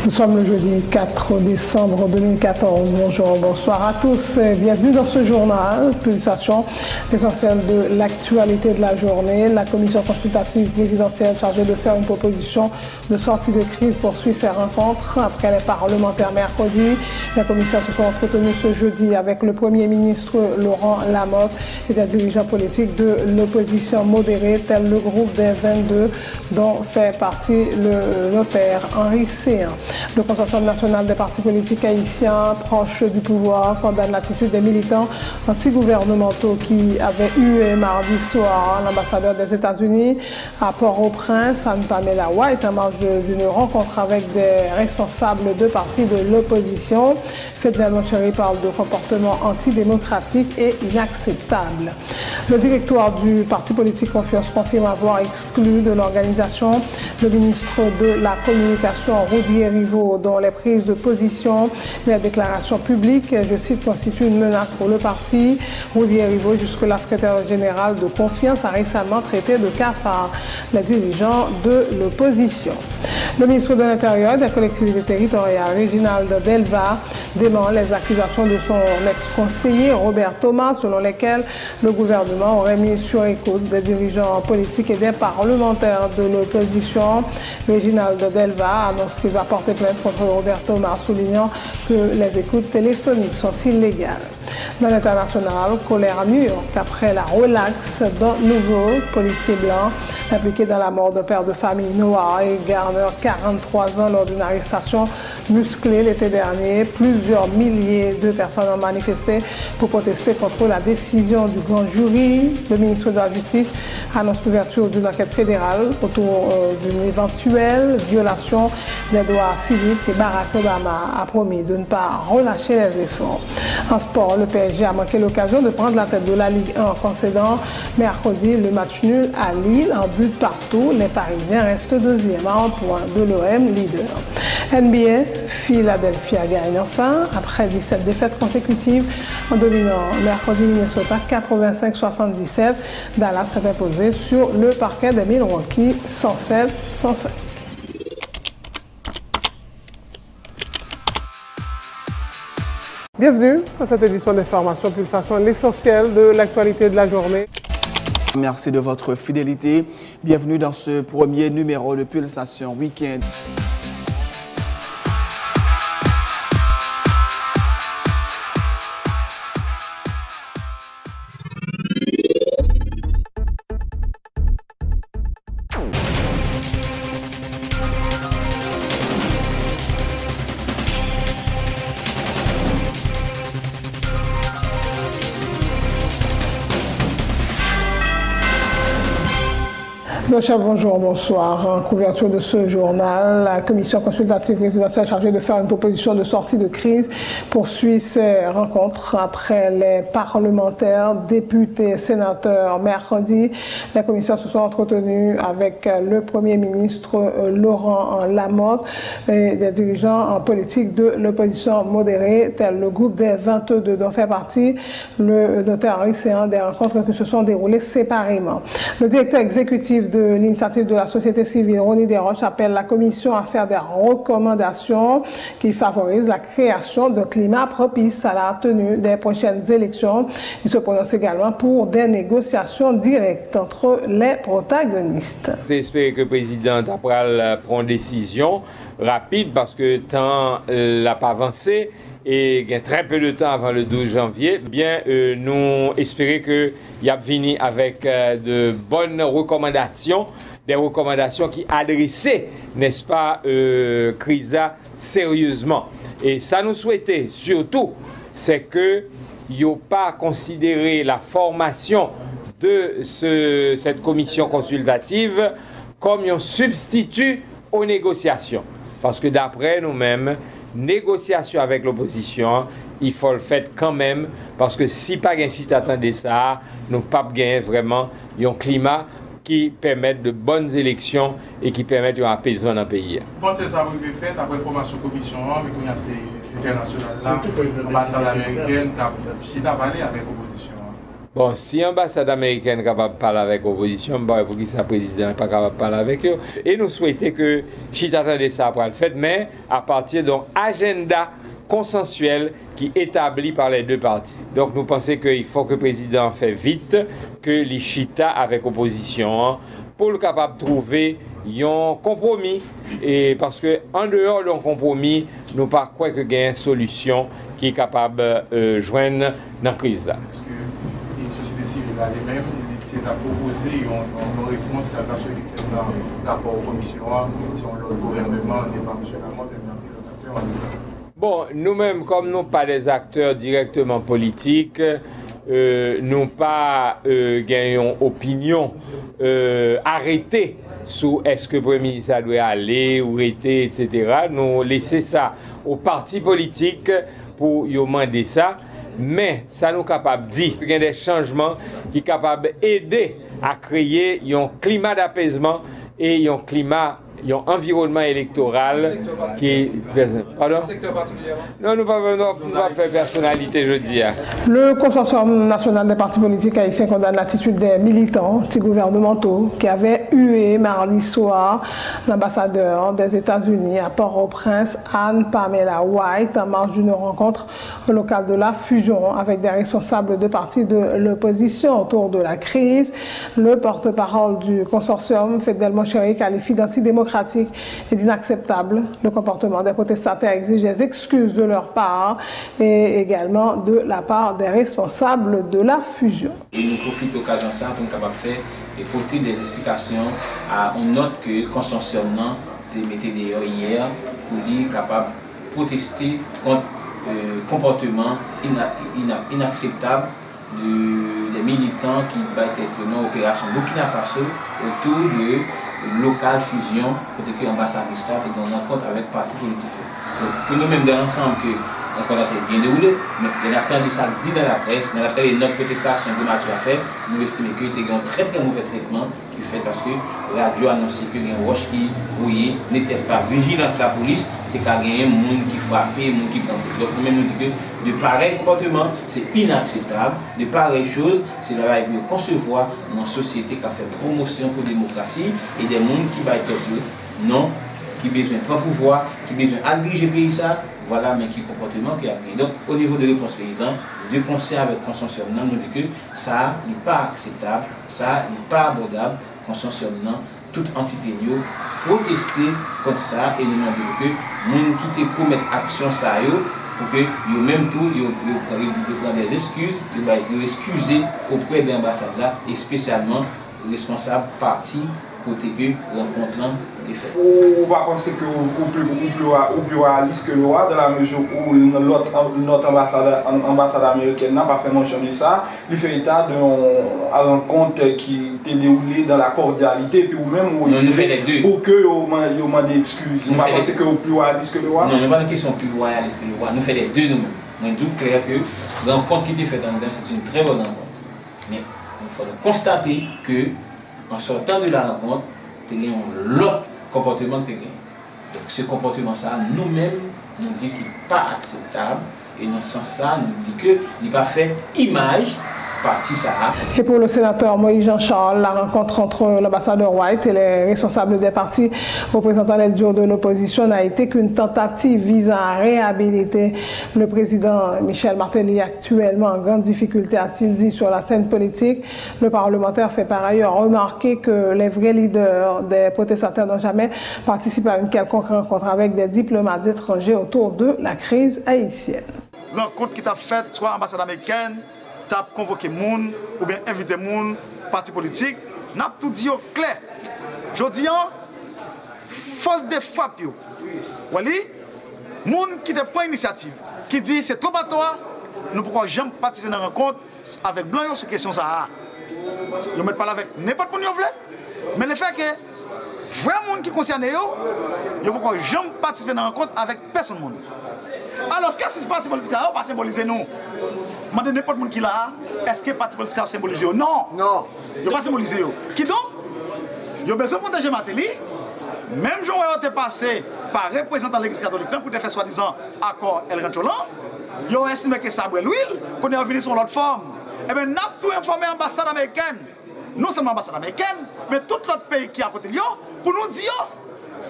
Nous sommes le jeudi 4 décembre 2014. Bonjour, bonsoir à tous. Bienvenue dans ce journal, Pulsation, l'essentiel de l'actualité de la journée. La commission consultative présidentielle chargée de faire une proposition de sortie de crise poursuit ses rencontres après les parlementaires mercredi. Les commissaires se sont entretenus ce jeudi avec le Premier ministre Laurent Lamotte et des dirigeants politiques de l'opposition modérée, tel le groupe des 22 dont fait partie le notaire Henri Séan. Le consortium national des partis politiques haïtiens proches du pouvoir condamne l'attitude des militants antigouvernementaux qui avaient hué mardi soir l'ambassadeur des États-Unis à Port-au-Prince, Anne-Pamela White, en marge d'une rencontre avec des responsables de partis de l'opposition. Ferdinand Chéri parle de comportement antidémocratique et inacceptable. Le directoire du parti politique Confiance confirme avoir exclu de l'organisation le ministre de la Communication, Roudier Rivaux, dont les prises de position et les déclarations publiques, je cite, constituent une menace pour le parti. Roudier Rivaux, jusque-là secrétaire général de Confiance, a récemment traité de cafard les dirigeants de l'opposition. Le ministre de l'Intérieur et des collectivités territoriales, Réginald Delva, dément les accusations de son ex-conseiller Robert Thomas, selon lesquelles le gouvernement aurait mis sur écoute des dirigeants politiques et des parlementaires de l'opposition. Réginald Delva annonce qu'il va porter plainte contre Robert Thomas, soulignant que les écoutes téléphoniques sont illégales. Dans l'international, colère à New York après la relaxe d'un nouveau policier blanc impliqué dans la mort d'un père de famille noir et Garner, 43 ans, lors d'une arrestation musclée l'été dernier. Plusieurs milliers de personnes ont manifesté pour protester contre la décision du grand jury. Le ministre de la Justice annonce l'ouverture d'une enquête fédérale autour d'une éventuelle violation des droits civiques et Barack Obama a promis de ne pas relâcher les efforts. En sport, le PSG a manqué l'occasion de prendre la tête de la Ligue 1 en concédant mercredi le match nul à Lille en but partout. Les Parisiens restent deuxième à un point de l'OM leader. NBA, Philadelphia gagne enfin après 17 défaites consécutives en dominant mercredi Minnesota 85-77. Dallas s'est imposé sur le parquet des Milwaukee 107-105. Bienvenue dans cette édition d'Information Pulsation, l'essentiel de l'actualité de la journée. Merci de votre fidélité. Bienvenue dans ce premier numéro de Pulsation Week-end. Bonjour, bonsoir. En couverture de ce journal, la commission consultative présidentielle chargée de faire une proposition de sortie de crise poursuit ses rencontres après les parlementaires, députés, sénateurs. Mercredi, les commissaires se sont entretenus avec le Premier ministre Laurent Lamotte et des dirigeants politiques de l'opposition modérée, tel le groupe des 22 dont fait partie le notaire Henri Séan, des rencontres qui se sont déroulées séparément. Le directeur exécutif de l'initiative de la société civile, Ronnie Desroches, appelle la commission à faire des recommandations qui favorisent la création d'un climat propice à la tenue des prochaines élections. Il se prononce également pour des négociations directes entre les protagonistes. J'espère que le président après prend une décision rapide parce que le temps n'a pas avancé et il y a très peu de temps avant le 12 janvier. Bien, nous espérons qu'il y a venu avec de bonnes recommandations, des recommandations qui adressent, n'est-ce pas, crise sérieusement. Et ça nous souhaitait surtout, c'est que il n'y a pas considéré la formation de cette commission consultative comme un substitut aux négociations. Parce que d'après nous-mêmes, négociation avec l'opposition, il faut le faire quand même, parce que si pas un site attendait ça, nous pas gagner vraiment un climat qui permet de bonnes élections et qui permet un apaisement dans le pays. Vous pensez que ça va être fait après la formation de la commission, mais qu'on y a ces internationales là, l'ambassade américaine qui a parlé avec l'opposition? Bon, si l'ambassade américaine est capable de parler avec l'opposition, pour qui sa président n'est pas capable de parler avec eux. Et nous souhaitons que Chita attendait ça pour le fait, mais à partir d'un agenda consensuel qui est établi par les deux parties. Donc nous pensons qu'il faut que le président fait vite, que les Chita avec l'opposition, pour le capable de trouver un compromis. Et parce que en dehors d'un compromis, nous ne croyons pas qu'il y a une solution qui est capable de joindre dans la crise. Société civile elle-même, c'est à proposer une réponse à la solidarité dans rapport aux commissions, sur le gouvernement, n'est pas M. Lamont, mais bon, nous-mêmes, comme nous pas des acteurs directement politiques, nous pas gagnons opinion arrêtée sur est-ce que le Premier ministre doit aller ou arrêter, etc. Nous laissons ça aux partis politiques pour y demander ça. Mais ça nous capable de dire qu'il y a des changements qui sont capables d'aider à créer un climat d'apaisement et un climat, un environnement électoral qui est... Pardon? Non, nous ne pouvons pas faire personnalité, je dis. Le consortium national des partis politiques haïtiens condamne l'attitude des militants anti-gouvernementaux qui avaient hué mardi soir l'ambassadeur des États-Unis à Port-au-Prince, Anne Pamela White, en marge d'une rencontre locale de la fusion avec des responsables de partis de l'opposition autour de la crise. Le porte-parole du consortium, Fedel Monchéri, qualifie d'antidémocratique et d'inacceptable. Le comportement des protestataires exige des excuses de leur part et également de la part des responsables de la fusion. Et nous profitons de l'occasion ça pour nous capables de faire et porter des explications à une note que le consortium de mettre hier pour lui capable de protester contre le comportement inacceptable des militants qui vont être dans l'opération Burkina Faso autour de local fusion côté que l'ambassade et dans une rencontre avec partis politiques. Donc pour nous-mêmes dans l'ensemble que la rencontre a bien déroulée, mais les acteurs de ça dit dans la presse, dans la télé, notre protestation que Mathieu a fait, nous estimons qu'il y a un très très mauvais traitement qui fait parce que la radio a annoncé que les roches qui rouillent n'était pas vigilance la police, c'est qu'il y a des gens qui frappent, des gens qui campent. Donc nous-mêmes nous disons que de pareils comportements, c'est inacceptable, de pareilles choses, c'est la de concevoir une société qui a fait promotion pour la démocratie et des gens qui va être non, qui besoin de pouvoir, qui besoin de diriger le pays ça. Voilà, mais qui comportement qui a pris. Donc, au niveau de réponse paysan, de concert avec le consortium, nous dit que ça n'est pas acceptable, ça n'est pas abordable. Consortium, toute entité, protester contre ça et demander que les gens qui commettent action, ça, pour que yo même tout, ils prennent des excuses, ils excuser auprès de l'ambassade là, et spécialement responsable parti côté que rencontre est fait. On va penser que au plus réaliste que le roi, dans la mesure où notre ambassade américaine n'a pas fait mention de ça, il fait état d'une rencontre qui était déroulée dans la cordialité, puis ou même où il dit pour que il demande des excuses. On va penser que au plus réaliste que le roi. Non, n'est pas une question plus réaliste que le roi. Nous faisons les deux nous-mêmes. Nous disons clair que la rencontre qui était faite en dedans, c'est une très bonne rencontre. Mais il faut constater que en sortant de la rencontre, tu as un autre comportement que tu as. Donc ce comportement, ça, nous-mêmes, nous disons qu'il n'est pas acceptable. Et dans ce sens-là, nous disons qu'il n'est pas fait image parti ça. Et pour le sénateur Moïse Jean-Charles, la rencontre entre l'ambassadeur White et les responsables des partis représentant les duos de l'opposition n'a été qu'une tentative visant à réhabiliter le président Michel Martelly, actuellement en grande difficulté, a-t-il dit, sur la scène politique. Le parlementaire fait par ailleurs remarquer que les vrais leaders des protestataires n'ont jamais participé à une quelconque rencontre avec des diplomates étrangers autour de la crise haïtienne. Rencontre qui t'a faite, soit l'ambassade américaine, t'as convoqué moun ou bien invité moun parti politique, n'a tout dit au clair. Je dis force de frappe yo. Wali, moun qui te prend initiative, qui dit c'est trop à toi, nous pourquoi jamais participer dans la rencontre avec blanc sur question ça. Yo met pas avec n'importe qui veut, mais le fait que vrai moun qui concerne yo pourquoi jamais participer dans la rencontre avec personne monde. Alors, ce que ce parti politique a pas symbolisé nous. Demandez n'importe qui là, est-ce que le parti politique a symbolisé? Non. Non. Il n'a pas symbolisé. Qui donc? Il a besoin de protéger Martelly. Même si on a passé par représentant de l'Église catholique pour faire soi-disant accord El Rancholan, ils ont estimé que ça brûle l'huile, qu'on est revenu sur l'autre forme. eh bien, nous avons tout informé l'ambassade américaine. Non seulement l'ambassade américaine, mais tout l'autre pays qui est à côté de lui, pour nous dire,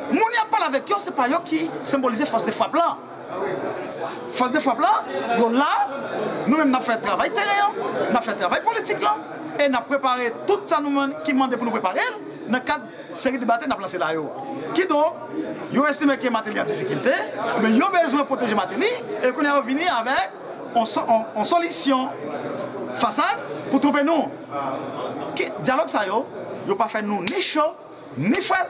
nous n'y parlé avec eux, ce n'est pas eux qui symbolisent force de frappe là. Force de frappe là, là, nous-mêmes, nous avons fait un travail terrain, nous avons fait un travail politique là, et nous avons préparé tout ça qui demandait pour nous préparer, dans le cadre de série de batailles, nous avons placé là. Qui donc, ils ont estimé que Martelly est en difficulté, mais ils ont besoin de protéger Martelly, et qu'on est revenu avec une solution façade pour trouver nous. Dialogue ça, ils n'ont pas fait nous ni chaud, ni frais.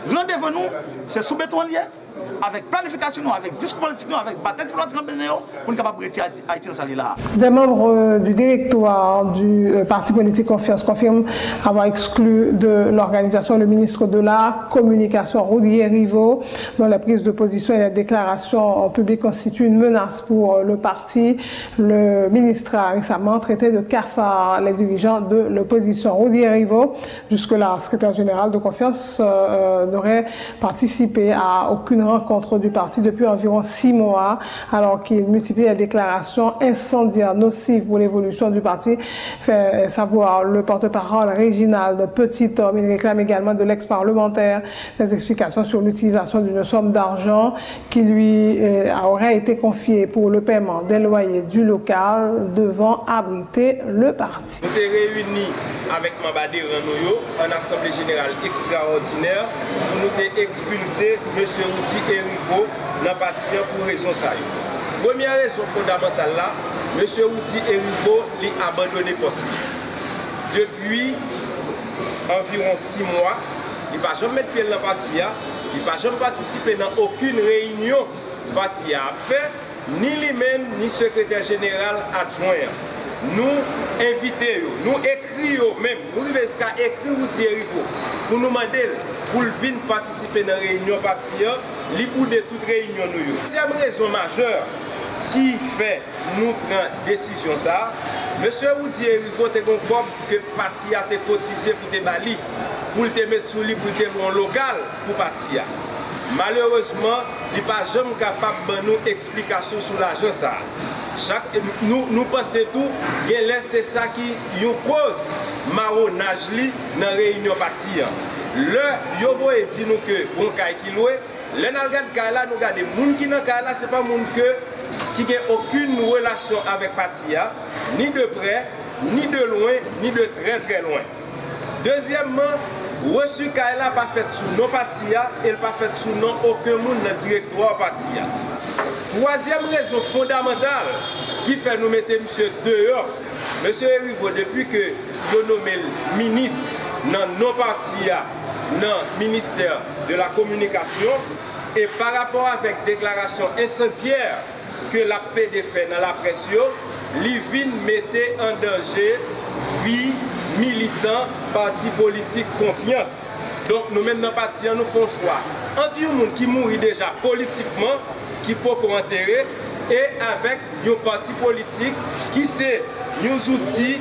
Rendez-vous nous, c'est sous béton lié, avec planification, avec discours politique, avec bataille diplomatique pour nous capables de retirer Haïti dans cette là. Des membres du directoire du parti politique Confiance confirment avoir exclu de l'organisation le ministre de la Communication, Roudier Rivaux, dont la prise de position et la déclaration publique constituent une menace pour le parti. Le ministre a récemment traité de cafard les dirigeants de l'opposition. Roudier Rivaux, jusque-là secrétaire général de Confiance, n'aurait participé à aucune rencontre du parti depuis environ 6 mois, alors qu'il multiplie les déclarations incendiaires nocives pour l'évolution du parti, fait savoir le porte-parole Réginald Petit-Homme. Il réclame également de l'ex-parlementaire des explications sur l'utilisation d'une somme d'argent qui lui aurait été confiée pour le paiement des loyers du local devant abriter le parti. Nous sommes réunis avec Mabade Ranoyo en assemblée générale extraordinaire pour nous expulser M. Roudier Rivaux dans le parti pour raison ça. Première raison fondamentale là, M. Roudier Rivaux l'a abandonné possible. Depuis environ 6 mois, il ne va jamais mettre pied dans le parti, il ne va jamais participer dans aucune réunion du parti a fait, ni lui-même, ni secrétaire général adjoint. Nous invitons, nous écrivons même, nous arrivons jusqu'à écrire Roudier Rivaux pour nous demander pour venir participer dans la réunion parti, libre de toute réunion. Deuxième raison majeure qui fait nous prendre décision ça, M. Roudier Rivaux te comprend que le parti a été cotisé pour te bali, pour te mettre sous lui, pour te un local pour parti. Malheureusement, il n'est pas jamais capable de nous explication sur l'argent ça. Nous pensons tout, c'est ça qui cause marronnage dans la réunion parti. Le Yovo dit nous que bon kay qui loué, les nous regardons nous regardons les gens qui dans kay là, c'est pas monde qui n'a aucune relation avec parti, ni de près, ni de loin, ni de très très loin. Deuxièmement, reçu Kaila pas fait sous nos partis et pas fait sous nom aucun monde dans le directoire parti. Troisième raison fondamentale qui fait nous mettre monsieur dehors, monsieur Rivaux, depuis que nous nommé ministre dans nos partis, dans le ministère de la Communication, et par rapport avec déclaration incendiaire que la PD fait dans la presse, l'IVIN mettait en danger vie militant, parti politique Confiance. Donc nous mêmes dans le parti, nous faisons choix. Entre les gens qui mourent déjà politiquement, qui peuvent enterrer, et avec un parti politique qui c'est un outil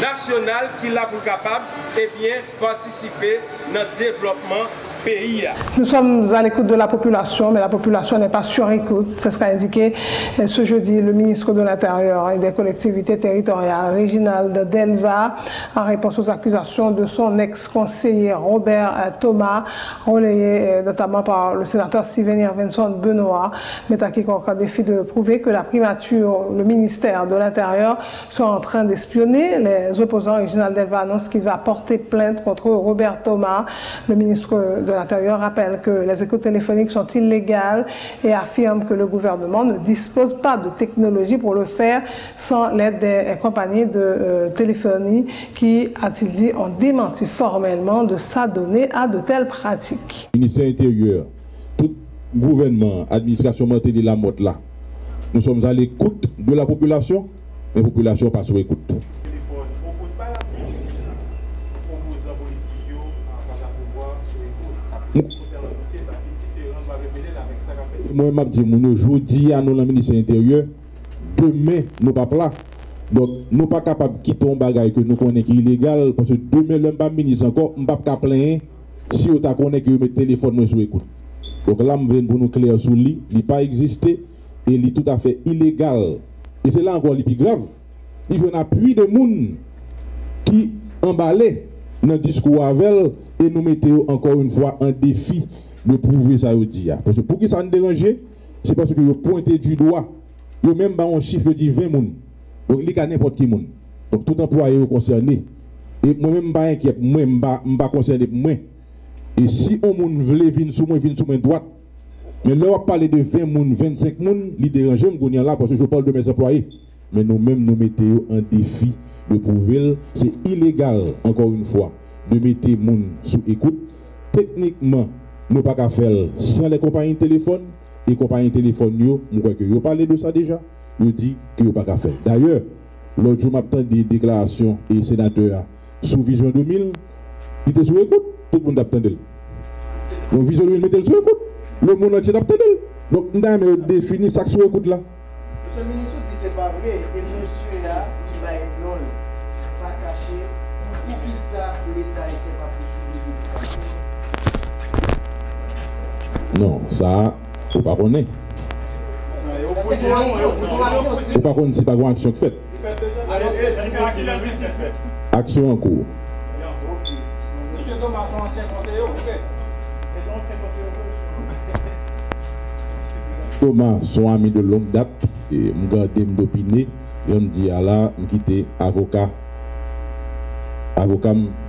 national qui l'a pour capable et bien participer dans le développement pays. Nous sommes à l'écoute de la population, mais la population n'est pas sur écoute. C'est ce qu'a indiqué ce jeudi le ministre de l'Intérieur et des collectivités territoriales, Réginald Delva, en réponse aux accusations de son ex-conseiller Robert Thomas, relayé notamment par le sénateur Steven Irvinson Benoît, mais à quiconque défi de prouver que la primature, le ministère de l'Intérieur sont en train d'espionner. Les opposants, Réginald Delva annonce qu'il va porter plainte contre Robert Thomas. Le ministre de l'Intérieur rappelle que les écoutes téléphoniques sont illégales et affirme que le gouvernement ne dispose pas de technologie pour le faire sans l'aide des compagnies de téléphonie qui, a-t-il dit, ont démenti formellement de s'adonner à de telles pratiques. Le ministère intérieur, tout gouvernement, administration Martelly Lamotte là, nous sommes à l'écoute de la population, mais la population pas sur écoute. Moi, je dis, aujourd'hui, à nous, le ministère intérieur, demain, nous pas là. Donc, nous ne sommes pas capables de quitter un bagage que nous connaissons qui est illégal, parce que demain, le ministre encore, nous ne sommes pas plaindre si on connaît que le téléphone sur écoute. Donc là, je viens pour nous clair sur lui, il n'a pas existé et il est tout à fait illégal. Et c'est là encore le plus grave. il faut un appui de monde qui emballé dans le discours avec et nous mettons encore une fois un défi de prouver ça aujourd'hui. Parce que pour que ça nous dérange, c'est parce que vous pointez du doigt, vous même un chiffre dit 20 personnes. Donc il y a n'importe qui monde. Donc tout employé est concerné. Et moi-même pas inquiet, moi pas concerné moi. Et si on veut venir sous moi droite, mais là on parle de 20 personnes, 25 personnes, il dérange me là parce que je parle de mes employés. Mais nous-mêmes nous mettons un défi de prouver, c'est illégal encore une fois de mettre les gens sous écoute. Techniquement, nous ne pouvons pas faire sans les compagnies de téléphone. Et les compagnies de téléphone, nous croyons que vous parlez de ça déjà. Nous dit que vous ne pouvons pas faire. D'ailleurs, l'autre jour, je des déclarations et sénateurs sous Vision 2000, il était sous écoute, tout le monde attendait. Donc Vision 2000 mettait sous écoute, le monde entier attendait. Donc nous avons défini ça sous écoute là. Monsieur le ministre dit que ce n'est pas vrai, et monsieur là, il va être non, pas caché, pour qui ça, l'État ne s'est pas poursuivi. Non, ça, il ne faut pas connaître. Il ne faut pas connaître, c'est pas une action faite. Action en cours. Monsieur Thomas, son ancien conseiller, ok. Thomas, son ami de longue date, et je garde d'opiner, et on me dit, là, je quitte avocat,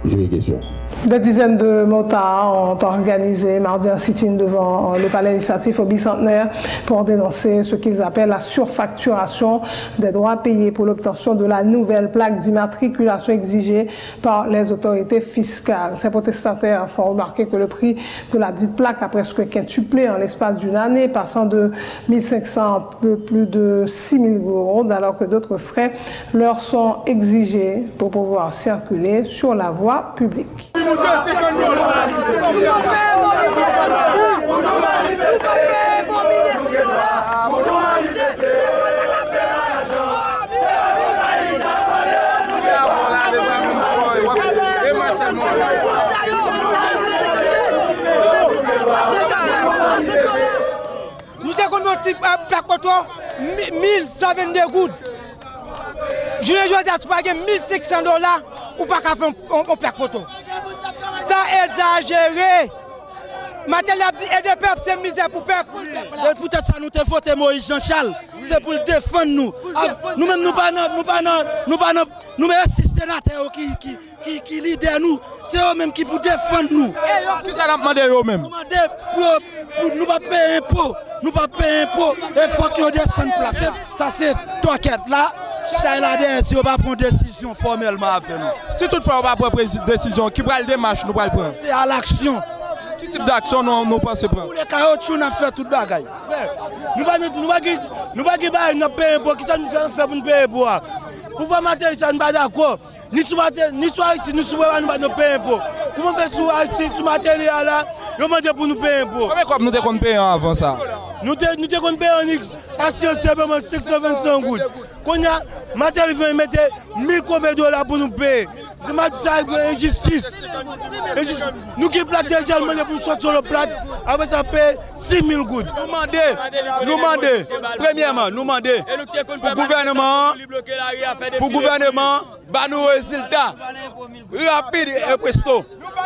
j'ai une question. Des dizaines de motards ont organisé mardi un sit-in devant le palais législatif au bicentenaire pour dénoncer ce qu'ils appellent la surfacturation des droits payés pour l'obtention de la nouvelle plaque d'immatriculation exigée par les autorités fiscales. Ces protestataires font remarquer que le prix de la dite plaque a presque quintuplé en l'espace d'une année, passant de 1 500 à un peu plus de 6 000 gourdes, alors que d'autres frais leur sont exigés pour pouvoir circuler sur la voie publique. Nous avons une plaque photo 1122 gouttes. Je ne veux pas $1 500 ou pas qu'à faire une plaque photo. Ça exagéré. Matel a dit aider le peuple, c'est misère pour le peuple. Peut-être ça nous te voté Moïse Jean-Charles, c'est pour le défendre nous. Nous-mêmes, nous pas assistés sénateurs qui leader nous, c'est eux-mêmes qui pour défendre nous. Qui ça a demandé eux-mêmes? Nous demandé pour nous pas payer impôt, il faut qu'ils descendent place. Ça c'est toquette là. Chaque si on va prendre décision formellement avec nous. Si toutefois on va prendre décision, qui prend le démarche, nous allons prendre? C'est à l'action. Quel type d'action nous pensons prendre? Pour les caoutchoucs, on a fait tout le bagage. Nous ne pouvons pas payer impôt. Qui ça nous fait pour nous payer impôt? Pour voir matin, ça ne pas d'accord. Ni soit ici, ni soit nous ne payer impôt. Comment faire soit ici, tout matériel là, nous demandons pour nous payer impôt. Combien nous devons payer avant ça? Nous devons payer en X, assurance simplement 625 gouttes. Quand il y a matériel qui mettre 1000 combien de dollars pour nous payer. Je m'en dis ça avec injustice. Nous qui plaquons déjà le pour sortir sur le plat, après ça paye 6 000 gouttes. Nous demandons, premièrement, nous demandons pour le gouvernement, bah nous résultats rapide et presto.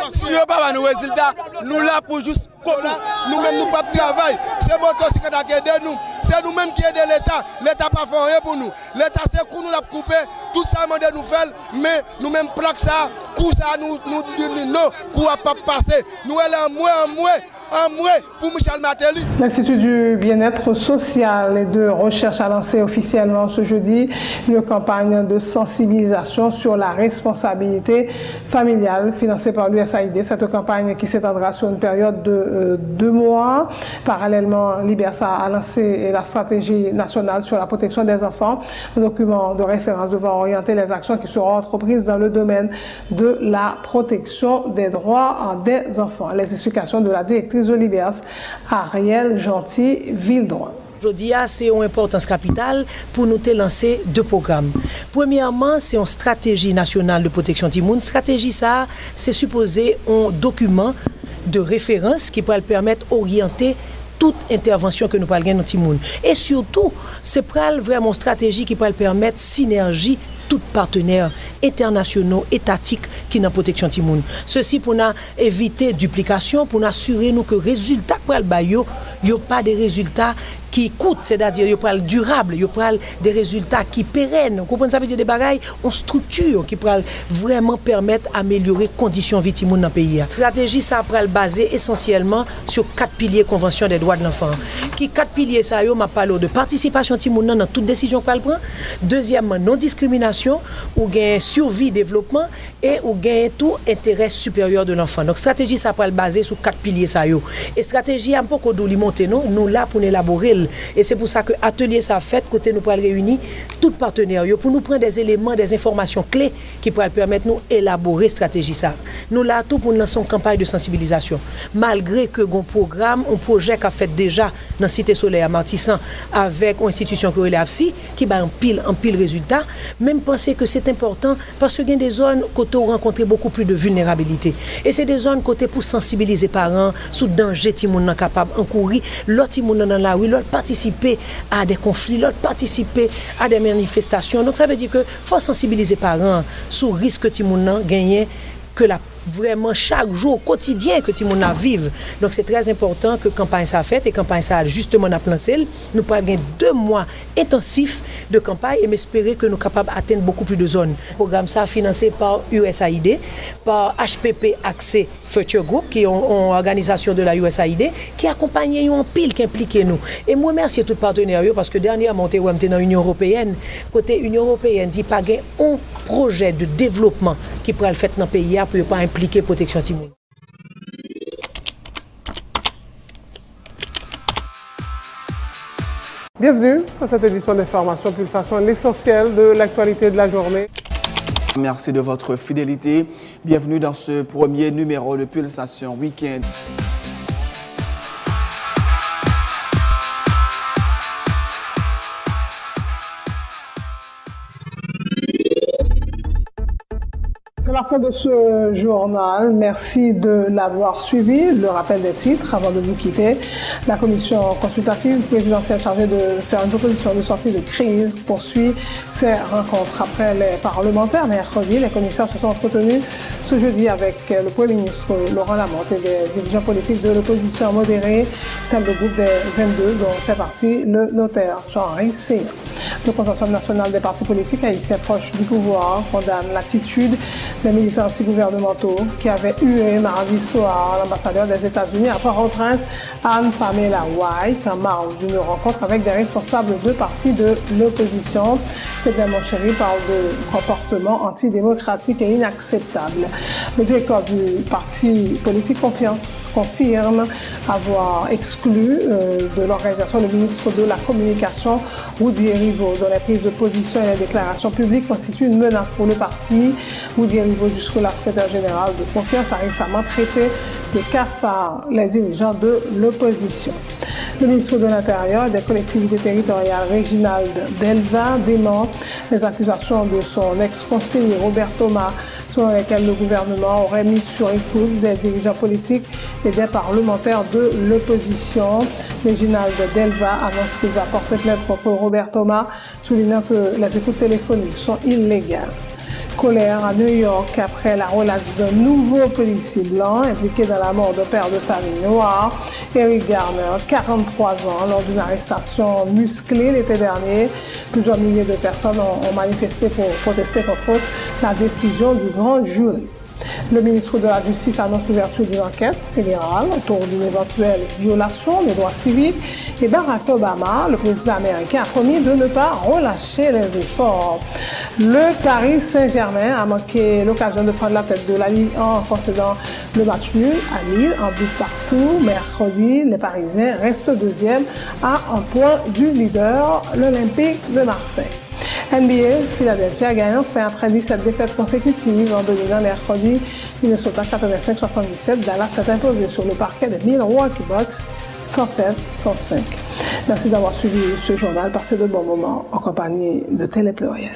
Si on n'a pas nos résultats, nous là pour juste nous-mêmes nous pas travail. C'est bon aussi qui a aidé nous. C'est nous-mêmes qui aidons l'État. L'État pas fait rien pour nous. L'État c'est pour nous la couper. Tout ça demande nous faire, mais nous-mêmes plaque ça, coup ça nous dit non, coup a pas passer. Nous elle en moins pour Michel Martelly. L'Institut du bien-être social et de recherche a lancé officiellement ce jeudi une campagne de sensibilisation sur la responsabilité familiale financée par l'USAID. Cette campagne qui s'étendra sur une période de 2 mois. Parallèlement, l'IBERSA a lancé la stratégie nationale sur la protection des enfants, un document de référence devant orienter les actions qui seront entreprises dans le domaine de la protection des droits des enfants. Les explications de la directrice de l'IBERS, Ariel Gentil-Vildron. Aujourd'hui, c'est une importance capitale pour nous lancer 2 programmes. Premièrement, c'est une stratégie nationale de protection des enfants. Stratégie, ça, c'est supposé un document de référence qui peut permettre d'orienter toute intervention que nous parlons dans Timoun. Et surtout, c'est vraiment une stratégie qui peut permettre synergie tous partenaires internationaux, étatiques qui dans la protection Timoun. Ceci pour nous éviter duplication, pour nous assurer nous que les résultats pour le baillot, il n'y a pas de résultats qui coûtent, c'est-à-dire il y a durable, il y a des résultats qui pérennes. Vous comprenez ça veut dire des bagailles en structure qui pourraient vraiment permettre d'améliorer les conditions de vie dans le pays. La stratégie ça pourrait basée essentiellement sur 4 piliers convention des droits de l'enfant. Qui 4 piliers ça yo m'a parlé de participation Timoun dans toute décision qu'elle prend. Deuxièmement, non discrimination ou gain survie développement et ou gain tout intérêt supérieur de l'enfant. Donc stratégie ça pourrait basée sur 4 piliers ça yo. Et stratégie un peu qu'on doit monter nous là pour élaborer. Et c'est pour ça que l'atelier ça fait côté nous pourrons réunir tous les partenaires pour nous prendre des éléments, des informations clés qui pourraient permettre nous élaborer stratégie ça. Nous là tout pour lancer une campagne de sensibilisation. Malgré que un programme, un projet qu'a fait déjà dans Cité Soleil à Martissan avec une institution qui relève qui a un pile résultat, même penser que c'est important parce qu'il y a des zones côté où rencontrer beaucoup plus de vulnérabilité. Et c'est des zones côté pour sensibiliser les parents sous danger ti moun nan capable encourir, l'autre ti moun dans la rue, l'autre participer à des conflits, l'autre participer à des manifestations. Donc ça veut dire que faut sensibiliser les parents sur risque ti moun nan gagner que la vraiment chaque jour quotidien que tout le monde vive. Donc c'est très important que campagne ça fait et campagne ça justement a lancé. Nous pourrons gagner 2 mois intensifs de campagne et m'espérer que nous sommes capables d'atteindre beaucoup plus de zones. Le programme ça financé par USAID, par HPP Accès Future Group qui est une organisation de la USAID qui accompagne nous en pile qui implique nous. Et moi remercie tous les partenaires parce que dernièrement on était dans l'Union européenne. Côté Union européenne dit pas gagner un projet de développement qui pourrait le faire dans le pays pour ne pas impliquer protection Timoun. Bienvenue dans cette édition d'information Pulsation, l'essentiel de l'actualité de la journée. Merci de votre fidélité. Bienvenue dans ce premier numéro de Pulsation Week-end. C'est la fin de ce journal. Merci de l'avoir suivi. Le rappel des titres avant de vous quitter. La commission consultative présidentielle chargée de faire une proposition de sortie de crise poursuit ses rencontres. Après les parlementaires, mercredi, les commissaires se sont entretenus ce jeudi avec le Premier ministre Laurent Lamothe et des dirigeants politiques de l'opposition modérée, tel le groupe des 22 dont fait partie le notaire Jean-Henri Seyant. Le consortium national des partis politiques haïtiens proches du pouvoir condamne l'attitude des militants anti-gouvernementaux qui avaient hué mardi soir l'ambassadeur des États-Unis après retraite Anne-Pamela White en marge d'une rencontre avec des responsables de partis de l'opposition. Frédéric Montchéry parle de comportement antidémocratique et inacceptable. Le directeur du parti politique Confiance confirme avoir exclu de l'organisation le ministre de la Communication, Woody Erivo, dont les prises de position et les déclarations publiques constituent une menace pour le parti. Woody Erivo, jusque-là secrétaire général de Confiance, a récemment traité de cafard les dirigeants de l'opposition. Le ministre de l'Intérieur et des collectivités territoriales, Réginald Delva, dément les accusations de son ex-conseiller Robert Thomas, selon lesquelles le gouvernement aurait mis sur écoute des dirigeants politiques et des parlementaires de l'opposition. Réginald Delva annonce qu'il va porter plainte contre Robert Thomas, soulignant que les écoutes téléphoniques sont illégales. Colère à New York après la relâche d'un nouveau policier blanc impliqué dans la mort d'un père de famille noir, Eric Garner, 43 ans, lors d'une arrestation musclée l'été dernier. Plusieurs milliers de personnes ont manifesté pour protester contre la décision du grand jury. Le ministre de la Justice annonce l'ouverture d'une enquête fédérale autour d'une éventuelle violation des droits civiques et Barack Obama, le président américain, a promis de ne pas relâcher les efforts. Le Paris Saint-Germain a manqué l'occasion de prendre la tête de la Ligue 1 en concédant le match nul à Lille, en but partout. Mercredi, les Parisiens restent deuxième à un point du leader, l'Olympique de Marseille. NBA, Philadelphie a gagné enfin après 17 défaites consécutives en dominant mercredi Minnesota 85-77. Dallas s'est imposé sur le parquet des Milwaukee Bucks 107-105. Merci d'avoir suivi ce journal. Passez de bons moments en compagnie de Télé Pluriel.